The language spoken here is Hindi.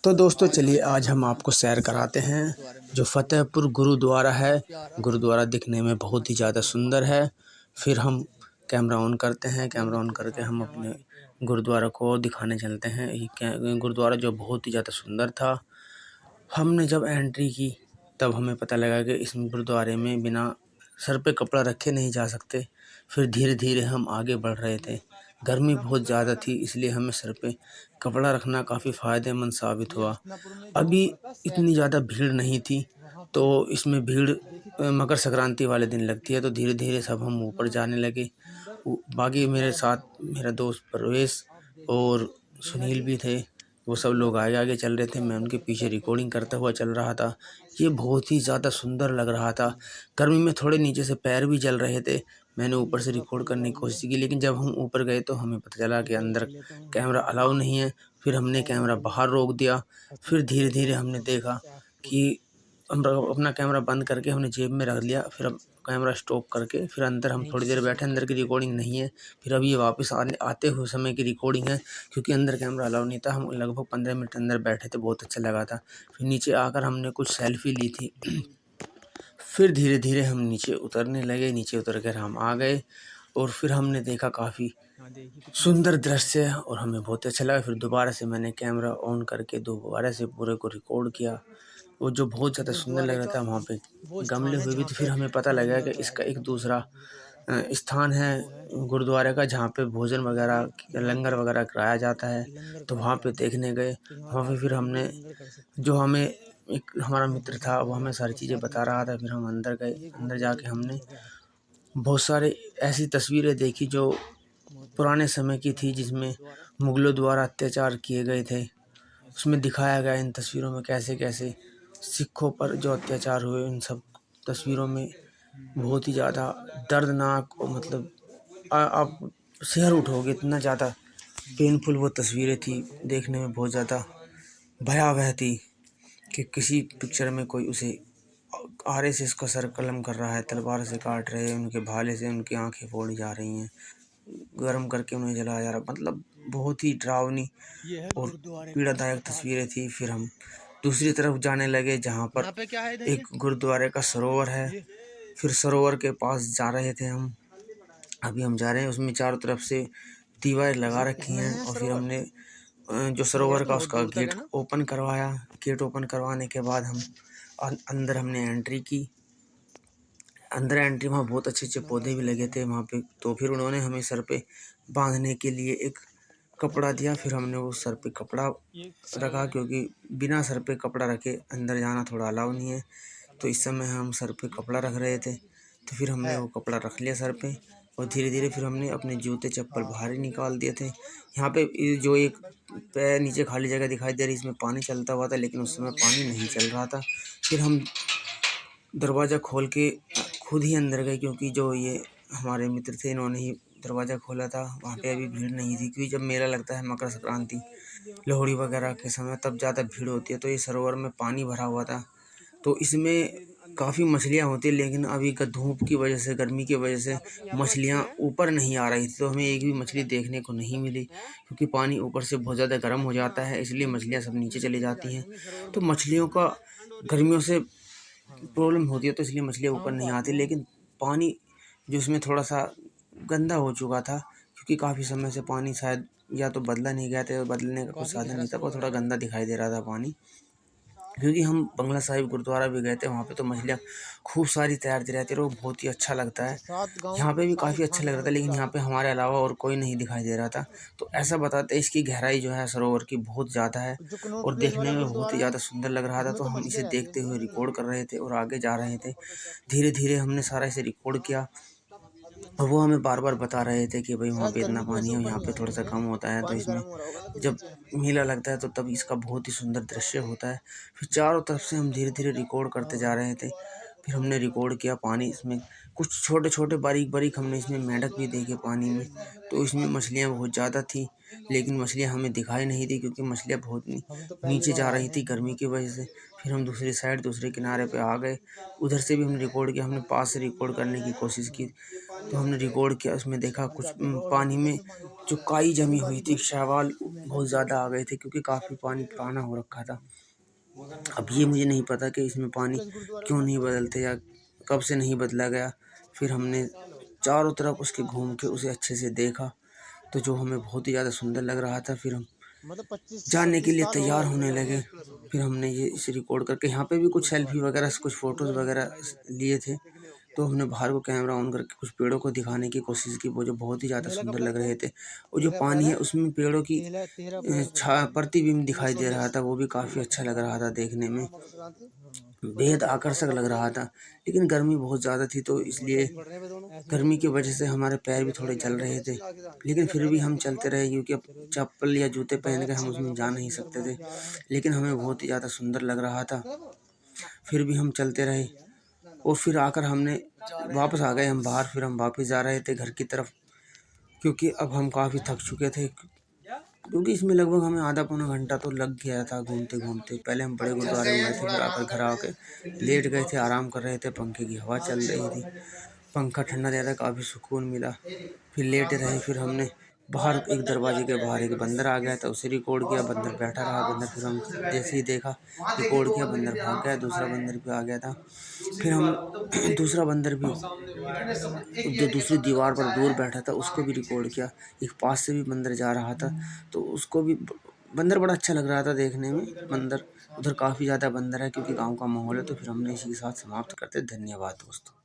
तो दोस्तों चलिए आज हम आपको सैर कराते हैं जो फतेहपुर गुरुद्वारा है। गुरुद्वारा दिखने में बहुत ही ज़्यादा सुंदर है। फिर हम कैमरा ऑन करते हैं, कैमरा ऑन करके हम अपने गुरुद्वारा को दिखाने चलते हैं। ये गुरुद्वारा जो बहुत ही ज़्यादा सुंदर था। हमने जब एंट्री की तब हमें पता लगा कि इस गुरुद्वारे में बिना सर पे कपड़ा रखे नहीं जा सकते। फिर धीरे धीरे हम आगे बढ़ रहे थे। गर्मी बहुत ज़्यादा थी इसलिए हमें सर पे कपड़ा रखना काफ़ी फ़ायदेमंद साबित हुआ। अभी इतनी ज़्यादा भीड़ नहीं थी, तो इसमें भीड़ मकर संक्रांति वाले दिन लगती है। तो धीरे धीरे सब हम ऊपर जाने लगे। बाकी मेरे साथ मेरा दोस्त परवेश और सुनील भी थे। वो सब लोग आगे आगे चल रहे थे, मैं उनके पीछे रिकॉर्डिंग करता हुआ चल रहा था। ये बहुत ही ज़्यादा सुंदर लग रहा था। गर्मी में थोड़े नीचे से पैर भी जल रहे थे। मैंने ऊपर से रिकॉर्ड करने की कोशिश की, लेकिन जब हम ऊपर गए तो हमें पता चला कि अंदर कैमरा अलाउ नहीं है। फिर हमने कैमरा बाहर रोक दिया। फिर धीरे धीरे हमने देखा कि हम अपना कैमरा बंद करके हमने जेब में रख लिया। फिर अब कैमरा स्टॉप करके फिर अंदर हम थोड़ी देर बैठे। अंदर की रिकॉर्डिंग नहीं है। फिर अब ये वापस आते हुए समय की रिकॉर्डिंग है, क्योंकि अंदर कैमरा अलाउ नहीं था। हम लगभग 15 मिनट अंदर बैठे थे, बहुत अच्छा लगा था। फिर नीचे आकर हमने कुछ सेल्फी ली थी। फिर धीरे धीरे हम नीचे उतरने लगे। नीचे उतर कर हम आ गए और फिर हमने देखा काफ़ी सुंदर दृश्य और हमें बहुत अच्छा लगा। फिर दोबारा से मैंने कैमरा ऑन करके दोबारा से पूरे को रिकॉर्ड किया। वो जो बहुत ज़्यादा सुंदर लग रहा था, वहाँ पे गमले हुए भी थे। फिर हमें पता लगा कि इसका एक दूसरा स्थान है गुरुद्वारे का, जहाँ पे भोजन वगैरह लंगर वगैरह कराया जाता है। तो वहाँ पे देखने गए। वहाँ पे फिर हमने जो हमें एक हमारा मित्र था वो हमें सारी चीज़ें बता रहा था। फिर हम अंदर गए। अंदर जाके हमने बहुत सारे ऐसी तस्वीरें देखी जो पुराने समय की थी, जिसमें मुग़लों द्वारा अत्याचार किए गए थे। उसमें दिखाया गया इन तस्वीरों में कैसे कैसे सिखों पर जो अत्याचार हुए। इन सब तस्वीरों में बहुत ही ज़्यादा दर्दनाक और मतलब आप सिहर उठोगे, इतना ज़्यादा पेनफुल वो तस्वीरें थी। देखने में बहुत ज़्यादा भयावह थी कि किसी पिक्चर में कोई उसे आरे से इसका सर कलम कर रहा है, तलवार से काट रहे हैं, उनके भाले से उनकी आंखें फोड़ी जा रही हैं, गर्म करके उन्हें जलाया जा रहा। मतलब बहुत ही डरावनी और पीड़ादायक तस्वीरें थी। फिर हम दूसरी तरफ जाने लगे, जहाँ पर एक गुरुद्वारे का सरोवर है। फिर सरोवर के पास जा रहे थे हम। अभी हम जा रहे हैं, उसमें चारों तरफ से दीवारें लगा रखी हैं। और फिर हमने जो सरोवर का उसका गेट ओपन करवाया। गेट ओपन करवाने के बाद हम अंदर हमने एंट्री की। अंदर एंट्री वहाँ बहुत अच्छे अच्छे पौधे भी लगे थे वहाँ पे। तो फिर उन्होंने हमें सर पे बांधने के लिए एक कपड़ा दिया। फिर हमने वो सर पे कपड़ा रखा, क्योंकि बिना सर पे कपड़ा रखे अंदर जाना थोड़ा अलाउ नहीं है। तो इस समय हम सर पे कपड़ा रख रहे थे, तो फिर हमने वो कपड़ा रख लिया सर पे। और धीरे धीरे फिर हमने अपने जूते चप्पल बाहर ही निकाल दिए थे। यहाँ पे जो एक पैर नीचे खाली जगह दिखाई दे रही, इसमें पानी चलता हुआ था, लेकिन उस समय पानी नहीं चल रहा था। फिर हम दरवाज़ा खोल के खुद ही अंदर गए, क्योंकि जो ये हमारे मित्र थे इन्होंने ही दरवाज़ा खोला था। वहाँ पे अभी भीड़ नहीं थी, क्योंकि जब मेला लगता है मकर संक्रांति लोहड़ी वगैरह के समय तब ज़्यादा भीड़ होती है। तो ये सरोवर में पानी भरा हुआ था, तो इसमें काफ़ी मछलियाँ होती है। लेकिन अभी धूप की वजह से, गर्मी की वजह से मछलियाँ ऊपर नहीं आ रही थी, तो हमें एक भी मछली देखने को नहीं मिली, क्योंकि पानी ऊपर से बहुत ज़्यादा गर्म हो जाता है, इसलिए मछलियाँ सब नीचे चली जाती हैं। तो मछलियों का गर्मियों से प्रॉब्लम होती है, तो इसलिए मछलियाँ ऊपर नहीं आती। लेकिन पानी जो इसमें थोड़ा सा गंदा हो चुका था, क्योंकि काफ़ी समय से पानी शायद या तो बदला नहीं गया था, बदलने का कुछ साधन नहीं था, वो थोड़ा गंदा दिखाई दे रहा था पानी। क्योंकि हम बंगला साहिब गुरुद्वारा भी गए थे, वहाँ पे तो मछलियाँ खूब सारी तैरती रहती है और वो बहुत ही अच्छा लगता है। यहाँ पे भी काफ़ी अच्छा लग रहा था, लेकिन यहाँ पे हमारे अलावा और कोई नहीं दिखाई दे रहा था। तो ऐसा बताते हैं इसकी गहराई जो है सरोवर की बहुत ज़्यादा है और देखने में बहुत ही ज़्यादा सुंदर लग रहा था। तो हम इसे देखते हुए रिकॉर्ड कर रहे थे और आगे जा रहे थे। धीरे धीरे हमने सारा इसे रिकॉर्ड किया और वो हमें बार बार बता रहे थे कि भाई वहाँ पे इतना पानी है, यहाँ पे थोड़ा सा कम होता है। तो इसमें जब मेला लगता है तो तब इसका बहुत ही सुंदर दृश्य होता है। फिर चारों तरफ से हम धीरे धीरे रिकॉर्ड करते जा रहे थे। फिर हमने रिकॉर्ड किया पानी इसमें कुछ छोटे छोटे बारीक बारीक हमने इसमें मेंढक भी देखे पानी में। तो इसमें मछलियाँ बहुत ज़्यादा थी, लेकिन मछलियाँ हमें दिखाई नहीं दी क्योंकि मछलियाँ बहुत नीचे जा रही थी गर्मी की वजह से। फिर हम दूसरी साइड दूसरे किनारे पे आ गए, उधर से भी हमने रिकॉर्ड किया। हमने पास से रिकॉर्ड करने की कोशिश की तो हमने रिकॉर्ड किया, उसमें देखा कुछ पानी में जो काई जमी हुई थी, शैवाल बहुत ज़्यादा आ गए थे क्योंकि काफ़ी पानी पुराना हो रखा था। अब ये मुझे नहीं पता कि इसमें पानी क्यों नहीं बदलते या कब से नहीं बदला गया। फिर हमने चारों तरफ उसके घूम के उसे अच्छे से देखा तो जो हमें बहुत ही ज़्यादा सुंदर लग रहा था। फिर हम जाने के लिए तैयार होने लगे। फिर हमने ये इसे रिकॉर्ड करके यहाँ पे भी कुछ सेल्फी वगैरह कुछ फ़ोटोज़ वगैरह लिए थे। तो हमने बाहर को कैमरा ऑन करके कुछ पेड़ों को दिखाने की कोशिश की, वो जो बहुत ही ज़्यादा सुंदर लग रहे थे। और जो पानी है उसमें पेड़ों की प्रतिबिंब दिखाई दे रहा था, वो भी काफ़ी अच्छा लग रहा था देखने में, बेहद आकर्षक लग रहा था। लेकिन गर्मी बहुत ज़्यादा थी तो इसलिए गर्मी की वजह से हमारे पैर भी थोड़े जल रहे थे, लेकिन फिर भी हम चलते रहे क्योंकि अब चप्पल या जूते पहन के हम उसमें जा नहीं सकते थे। लेकिन हमें बहुत ही ज़्यादा सुंदर लग रहा था, फिर भी हम चलते रहे। और फिर आकर हमने वापस आ गए हम बाहर। फिर हम वापस जा रहे थे घर की तरफ क्योंकि अब हम काफ़ी थक चुके थे, क्योंकि इसमें लगभग हमें आधा पौना घंटा तो लग गया था घूमते घूमते। पहले हम बड़े गुरुद्वारे में गए थे, फिर आकर घर आके लेट गए थे, आराम कर रहे थे, पंखे की हवा चल रही थी, पंखा ठंडा दे रहा था, काफ़ी सुकून मिला। फिर लेटे रहे। फिर हमने बाहर एक दरवाजे के बाहर एक बंदर आ गया था, उसे रिकॉर्ड किया। बंदर बैठा रहा, बंदर फिर हम जैसे ही देखा रिकॉर्ड किया, बंदर भाग गया। दूसरा बंदर भी आ गया था। फिर हम दूसरा बंदर भी जो दूसरी दीवार पर दूर बैठा था उसको भी रिकॉर्ड किया। एक पास से भी बंदर जा रहा था तो उसको भी बंदर बड़ा अच्छा लग रहा था देखने में। बंदर उधर काफ़ी ज़्यादा बंदर है क्योंकि गाँव का माहौल है। तो फिर हमने इसी के साथ समाप्त करते। धन्यवाद दोस्तों।